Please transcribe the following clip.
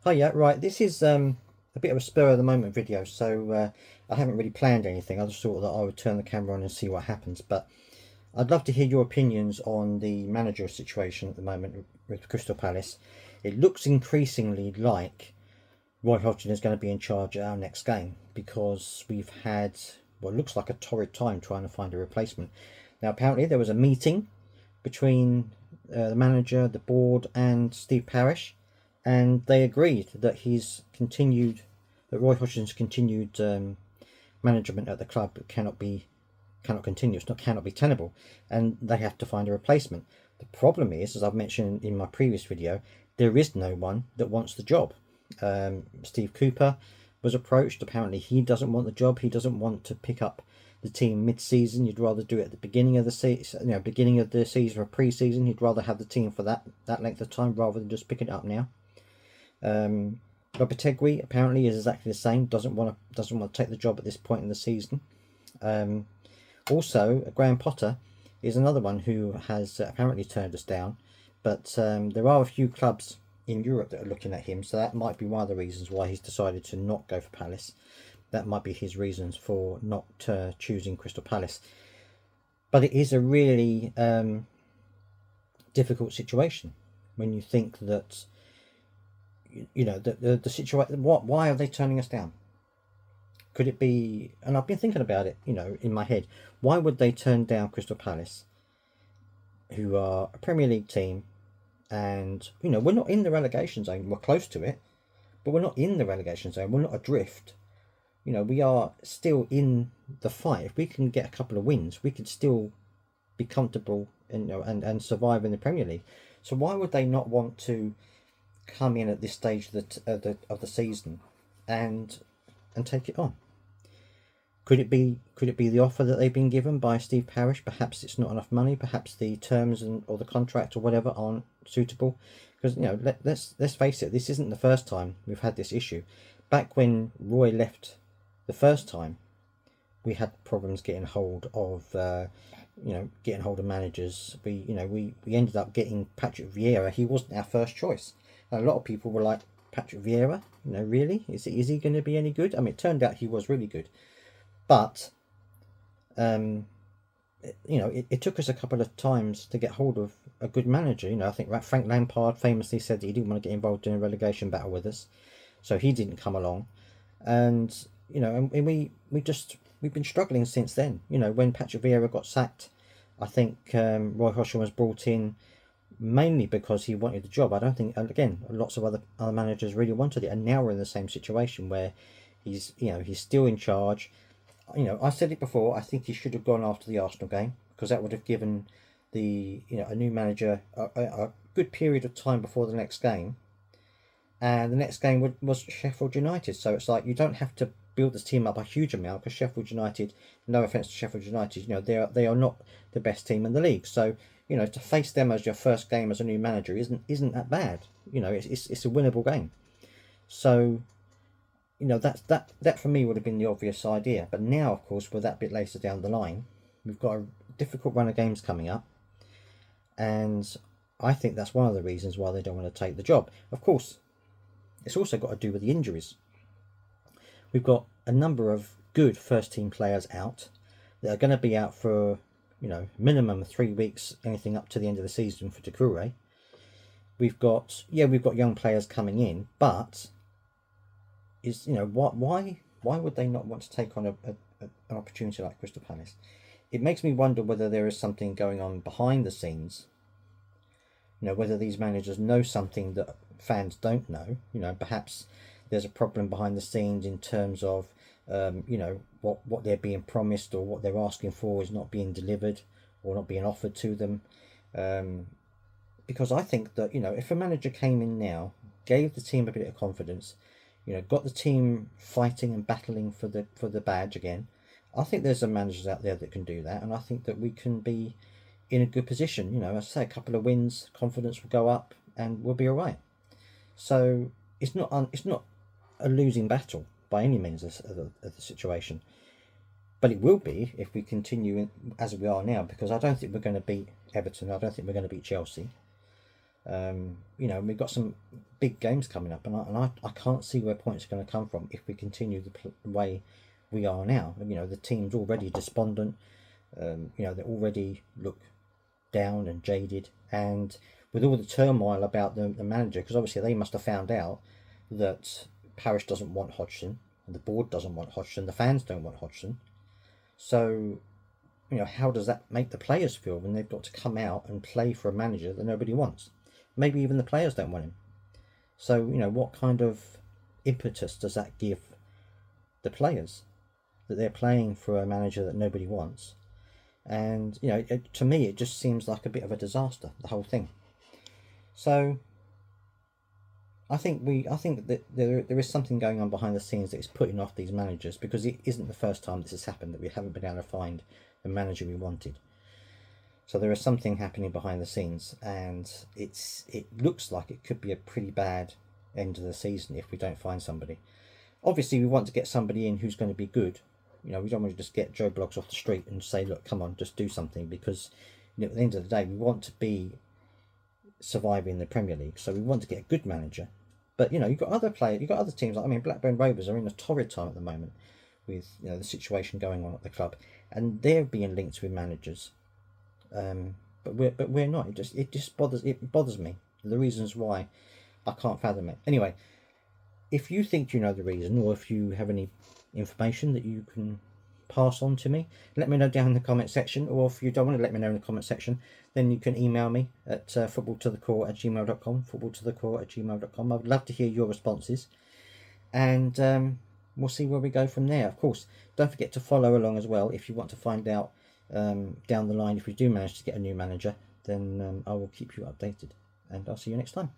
Hi, yeah, right. This is a bit of a spur of the moment video, so I haven't really planned anything. I just thought that I would turn the camera on and see what happens. But I'd love to hear your opinions on the manager situation at the moment with Crystal Palace. It looks increasingly like Roy Hodgson is going to be in charge at our next game because we've had what looks like a torrid time trying to find a replacement. Now, apparently, there was a meeting between the manager, the board, and Steve Parish, and they agreed that Roy Hodgson's continued management at the club cannot continue. It's not cannot be tenable, and they have to find a replacement. The problem is, as I've mentioned in my previous video, there is no one that wants the job. Steve Cooper was approached. Apparently, he doesn't want the job. He doesn't want to pick up the team mid-season. You'd rather do it at the beginning of the season, beginning of the season or pre-season. You'd rather have the team for that length of time rather than just picking it up now. Lopetegui apparently is exactly the same. Doesn't want to take the job at this point in the season. Also, Graham Potter is another one who has apparently turned us down. But there are a few clubs in Europe that are looking at him, so that might be one of the reasons why he's decided to not go for Palace. That might be his reasons for not choosing Crystal Palace. But it is a really difficult situation when you think that the situation. Why are they turning us down? Could it be? And I've been thinking about it, in my head. Why would they turn down Crystal Palace, who are a Premier League team? And we're not in the relegation zone. We're close to it, but we're not in the relegation zone. We're not adrift. We are still in the fight. If we can get a couple of wins, we could still be comfortable and survive in the Premier League. So why would they not want to come in at this stage of the season and take it on? Could it be the offer that they've been given by Steve Parish? Perhaps it's not enough money. Perhaps the terms or the contract or whatever aren't suitable. Because let's face it, this isn't the first time we've had this issue. Back when Roy left the first time, we had problems getting hold of managers. We ended up getting Patrick Vieira. He wasn't our first choice. And a lot of people were like, Patrick Vieira, really? Is he going to be any good? I mean, it turned out he was really good. But, it took us a couple of times to get hold of a good manager. I think Frank Lampard famously said that he didn't want to get involved in a relegation battle with us. So he didn't come along. And, and we've been struggling since then. When Patrick Vieira got sacked, I think Roy Hodgson was brought in mainly because he wanted the job. I don't think, and again, lots of other managers really wanted it. And now we're in the same situation where he's still in charge. I said it before. I think he should have gone after the Arsenal game because that would have given a new manager a good period of time before the next game, and the next game was Sheffield United. So it's like you don't have to build this team up a huge amount because Sheffield United, no offense to Sheffield United, they are not the best team in the league. So to face them as your first game as a new manager isn't that bad. It's a winnable game. So. That for me would have been the obvious idea. But now, of course, we're that bit later down the line. We've got a difficult run of games coming up. And I think that's one of the reasons why they don't want to take the job. Of course, it's also got to do with the injuries. We've got a number of good first-team players out that are going to be out for, minimum 3 weeks, anything up to the end of the season for Doucouré. We've got young players coming in, but... why would they not want to take on an opportunity like Crystal Palace? It makes me wonder whether there is something going on behind the scenes. Whether these managers know something that fans don't know. Perhaps there's a problem behind the scenes in terms of what they're being promised or what they're asking for is not being delivered or not being offered to them. Because I think that if a manager came in now, gave the team a bit of confidence, got the team fighting and battling for the badge again. I think there's some managers out there that can do that, and I think that we can be in a good position. As I say, a couple of wins, confidence will go up, and we'll be all right. So it's not a losing battle by any means of the situation, but it will be if we continue as we are now. Because I don't think we're going to beat Everton. I don't think we're going to beat Chelsea. You know, we've got some big games coming up, and I can't see where points are going to come from if we continue the way we are now. You know, the team's already despondent. You know, they already look down and jaded, and with all the turmoil about the manager, because obviously they must have found out that Parish doesn't want Hodgson, and the board doesn't want Hodgson, the fans don't want Hodgson. So, you know, how does that make the players feel when they've got to come out and play for a manager that nobody wants? Maybe even the players don't want him. So, you know, what kind of impetus does that give the players that they're playing for a manager that nobody wants? And, you know, to me, it just seems like a bit of a disaster, the whole thing. So, I think that there is something going on behind the scenes that is putting off these managers, because it isn't the first time this has happened that we haven't been able to find the manager we wanted. So there is something happening behind the scenes, and it looks like it could be a pretty bad end of the season if we don't find somebody. Obviously, we want to get somebody in who's going to be good. You know, we don't want to just get Joe Bloggs off the street and say, look, come on, just do something, because, you know, at the end of the day, we want to be surviving the Premier League, so we want to get a good manager. But, you know, you've got other players, you've got other teams. Like, I mean, Blackburn Rovers are in a torrid time at the moment with, you know, the situation going on at the club, and they're being linked with managers. But we're not. It just bothers me. The reasons why, I can't fathom it. Anyway, if you think you know the reason, or if you have any information that you can pass on to me, let me know down in the comment section. Or if you don't want to let me know in the comment section, then you can email me at footballtothecore@gmail.com, footballtothecore@gmail.com. I would love to hear your responses, and we'll see where we go from there. Of course, don't forget to follow along as well if you want to find out down the line if we do manage to get a new manager. Then I will keep you updated, and I'll see you next time.